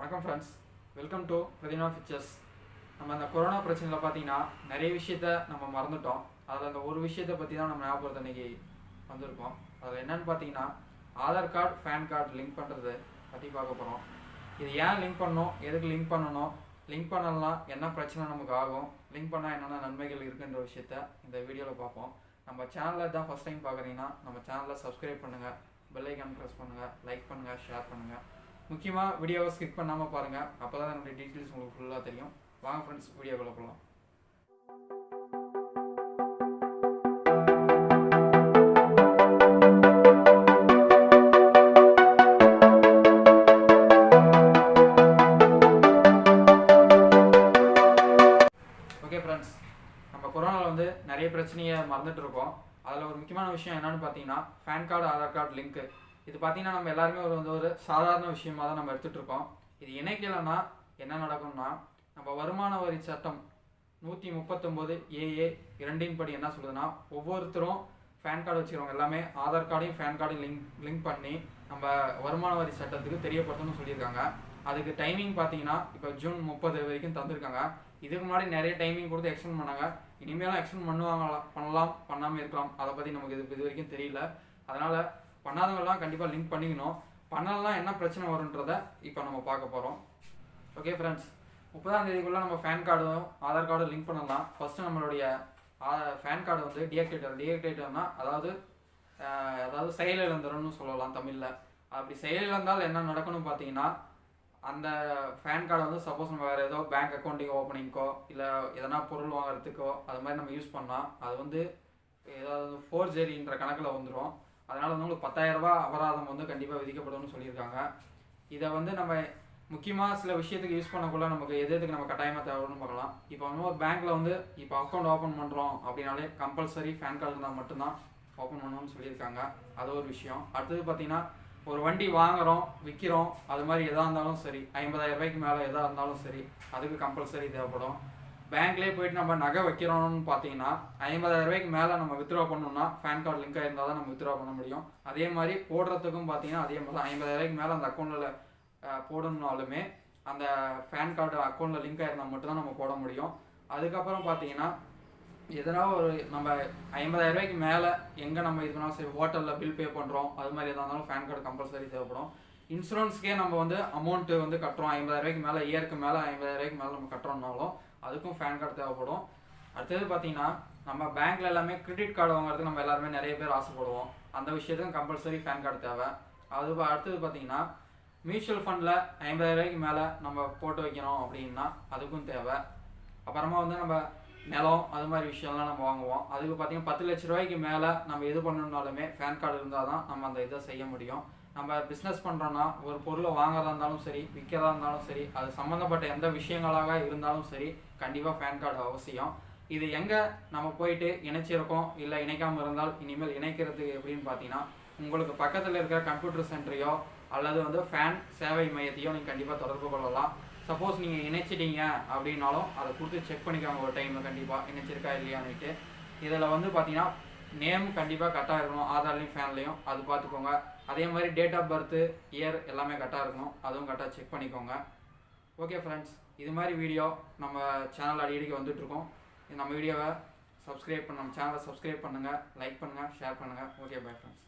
வணக்கம் friends, welcome to Prathima pictures. நம்ம அந்த கொரோனா பிரச்சனையில் பார்த்தீங்கன்னா நிறைய விஷயத்த நம்ம மறந்துட்டோம். அதில் அந்த ஒரு விஷயத்தை பற்றி தான் நம்ம ஞாபகத்தை இன்றைக்கி வந்திருக்கோம். அதில் என்னென்னு பார்த்தீங்கன்னா Aadhaar card, PAN card link பண்ணுறது பற்றி பார்க்க போகிறோம். இது ஏன் லிங்க் பண்ணணும், எதுக்கு லிங்க் பண்ணணும், லிங்க் பண்ணலாம் என்ன பிரச்சனை நமக்கு ஆகும், லிங்க் பண்ணால் என்னென்ன நன்மைகள் இருக்குன்ற விஷயத்த இந்த வீடியோவில் பார்ப்போம். நம்ம சேனலில் தான் ஃபஸ்ட் டைம் பார்க்குறீங்கன்னா நம்ம சேனலை சப்ஸ்கிரைப் பண்ணுங்கள், பெல் ஐக்கான் ப்ரெஸ் பண்ணுங்கள், லைக் பண்ணுங்கள், ஷேர் பண்ணுங்கள். முக்கியமாக வீடியோவை ஸ்கிப் பண்ணாமல் பாருங்கள், அப்போ தான் என்னுடைய டீட்டெயில்ஸ் உங்களுக்கு ஃபுல்லாக தெரியும். வாங்க ஃப்ரெண்ட்ஸ், வீடியோக்குள்ளே போகலாம். ஓகே ஃப்ரெண்ட்ஸ், நம்ம கொரோனாவில் வந்து நிறைய பிரச்சனையை மறந்துட்டு இருக்கோம். அதில் ஒரு முக்கியமான விஷயம் என்னென்னு பார்த்தீங்கன்னா PAN card, Aadhaar card link. இது பார்த்தீங்கன்னா நம்ம எல்லாருமே ஒரு சாதாரண விஷயமாக தான் நம்ம எடுத்துகிட்டு இருக்கோம். இது இணைக்கலைன்னா என்ன நடக்கும்னா, நம்ம வருமான வரி சட்டம் 139 AA 2 படி என்ன சொல்லுதுன்னா, ஒவ்வொருத்தரும் பேன் கார்டு வச்சுக்கிறவங்க எல்லாமே ஆதார் கார்டையும் பேன் கார்டையும் லிங்க் பண்ணி நம்ம வருமான வரி சட்டத்துக்கு தெரியப்படுத்தணும்னு சொல்லியிருக்காங்க. அதுக்கு டைமிங் பார்த்தீங்கன்னா இப்போ ஜூன் 30 வரைக்கும் தந்திருக்காங்க. இதுக்கு முன்னாடி நிறைய டைமிங் கொடுத்து எக்ஸ்டெண்ட் பண்ணாங்க. இனிமேலும் எக்ஸ்டெண்ட் பண்ணலாம், பண்ணாமல் இருக்கலாம். அதை பற்றி நமக்கு இது வரைக்கும் தெரியல. அதனால் பண்ணாதவங்கலாம் கண்டிப்பாக லிங்க் பண்ணிக்கணும். பண்ணலாம் என்ன பிரச்சனை வரும்ன்றத இப்போ நம்ம பார்க்க போகிறோம். ஓகே ஃப்ரெண்ட்ஸ், 30ஆம் தேதிக்குள்ளே நம்ம பேன் கார்டும் ஆதார் கார்டும் லிங்க் பண்ணலாம். ஃபஸ்ட்டு நம்மளுடைய பேன் கார்டு வந்து டீஆக்டிவேட்டர்னா அதாவது செயலிழந்துரும்னு சொல்லலாம் தமிழில். அப்படி செயலிழந்தால் என்ன நடக்கணும்னு பார்த்தீங்கன்னா, அந்த பேன் கார்டை வந்து சப்போஸ் நம்ம வேறு ஏதோ பேங்க் அக்கௌண்ட்டிங் ஓப்பனிங்கோ இல்லை எதனா பொருள் வாங்குறதுக்கோ அது மாதிரி நம்ம யூஸ் பண்ணால் அது வந்து ஏதாவது ஃபோர்ஜரின்ற கணக்கில் வந்துடும். அதனால் வந்து உங்களுக்கு 10,000 ரூபா அபராதம் வந்து கண்டிப்பாக விதிக்கப்படும்னு சொல்லியிருக்காங்க. இதை வந்து நம்ம முக்கியமாக சில விஷயத்துக்கு யூஸ் பண்ணக்குள்ள நமக்கு எதுக்கு நம்ம கட்டாயமாக தேவைன்னு பார்க்கலாம். இப்போ வந்து ஒரு பேங்க்கில் வந்து இப்போ அக்கௌண்ட் ஓப்பன் பண்ணுறோம் அப்படின்னாலே கம்பல்சரி பேன் கார்டு இருந்தால் மட்டும்தான் ஓப்பன் பண்ணணும்னு சொல்லியிருக்காங்க. அது ஒரு விஷயம். அடுத்தது பார்த்தீங்கன்னா, ஒரு வண்டி வாங்குகிறோம், விற்கிறோம், அது மாதிரி எதாக இருந்தாலும் சரி, 50,000 ரூபாய்க்கு மேலே எதாக இருந்தாலும் சரி, அதுக்கு கம்பல்சரி தேவைப்படும். பேங்க்லேயே போயிட்டு நம்ம நகை வைக்கிறோம்னு பார்த்தீங்கன்னா 50,000 ரூபாய்க்கு மேலே நம்ம வித்ட்ரா பண்ணணும்னா பேன் கார்டு லிங்க் ஆகிருந்தால் தான் நம்ம வித்ட்ரா பண்ண முடியும். அதே மாதிரி போடுறதுக்கும் பார்த்தீங்கன்னா அதே மாதிரி தான் 50,000 ரூபாய்க்கு மேலே அந்த அக்கௌண்ட்டில் போடணுன்னாலுமே அந்த பேன் கார்டு அக்கௌண்ட்டில் லிங்க் ஆகிருந்தால் மட்டும்தான் நம்ம போட முடியும். அதுக்கப்புறம் பார்த்தீங்கன்னா எதனா ஒரு நம்ம 50,000 ரூபாய்க்கு மேலே எங்கே நம்ம இது பண்ணாலும் சரி, ஹோட்டலில் பில் பே பண்ணுறோம், அது மாதிரி எதாக இருந்தாலும் பேன் கார்டு கம்பல்சரி தேவைப்படும். இன்சூரன்ஸ்க்கே நம்ம வந்து அமௌண்ட்டு வந்து கட்டுறோம், 50,000 ரூபாய்க்கு மேலே, இயருக்கு மேலே 50,000 ரூபாய்க்கு மேலே நம்ம கட்டுறோம்னாலும் அதுக்கும் பேன் கார்டு தேவைப்படும். அடுத்தது பார்த்தீங்கன்னா, நம்ம பேங்க்ல எல்லாமே கிரெடிட் கார்டு வாங்குறதுக்கு நம்ம எல்லாருமே நிறைய பேர் ஆசைப்படுவோம். அந்த விஷயத்துக்கும் கம்பல்சரி பேன் கார்டு தேவை. அடுத்தது பார்த்தீங்கன்னா, மியூச்சுவல் ஃபண்டில் 50,000 ரூபாய்க்கு மேலே நம்ம போட்டு வைக்கணும் அப்படின்னா அதுக்கும் தேவை. அப்புறமா வந்து நம்ம நிலம் அது மாதிரி விஷயம்லாம் நம்ம வாங்குவோம். அதுக்கு பார்த்தீங்கன்னா 10 லட்ச ரூபாய்க்கு மேலே நம்ம எது பண்ணணுன்னாலுமே பேன் கார்டு இருந்தால் தான் நம்ம அந்த இதை செய்ய முடியும். நம்ம பிஸ்னஸ் பண்ணுறோன்னா, ஒரு பொருளை வாங்குறதா இருந்தாலும் சரி, விற்கிறதா இருந்தாலும் சரி, அது சம்மந்தப்பட்ட எந்த விஷயங்களாக இருந்தாலும் சரி, கண்டிப்பாக பேன் கார்டு அவசியம். இது எங்கே நம்ம போயிட்டு இணைச்சிருக்கோம் இல்லை இணைக்காமல் இருந்தால் இனிமேல் இணைக்கிறதுக்கு எப்படின்னு பார்த்தீங்கன்னா, உங்களுக்கு பக்கத்தில் இருக்கிற கம்ப்யூட்டர் சென்டரையோ அல்லது வந்து ஃபேன் சேவை மையத்தையோ நீங்கள் கண்டிப்பாக தொடர்பு கொள்ளலாம். சப்போஸ் நீங்கள் இணைச்சிட்டீங்க அப்படின்னாலும் அதை கொடுத்து செக் பண்ணிக்கோங்க ஒரு டைமில், கண்டிப்பாக இணைச்சிருக்கா இல்லையான்னுட்டு. இதில் வந்து பார்த்தீங்கன்னா நேம் கண்டிப்பாக கரெக்டாக இருக்கணும், ஆதார்லையும் ஃபேன்லையும், அது பார்த்துக்கோங்க. அதே மாதிரி டேட் ஆஃப் பர்த்து, இயர் எல்லாமே கரெக்டாக இருக்கணும், அதுவும் கரெக்டாக செக் பண்ணிக்கோங்க. ஓகே ஃப்ரெண்ட்ஸ், இது மாதிரி வீடியோ நம்ம சேனல் அடிக்கடிக்கு வந்துட்டுருக்கோம். நம்ம வீடியோவை நம்ம சேனலை சப்ஸ்கிரைப் பண்ணுங்கள், லைக் பண்ணுங்கள், ஷேர் பண்ணுங்கள். Okay, bye friends.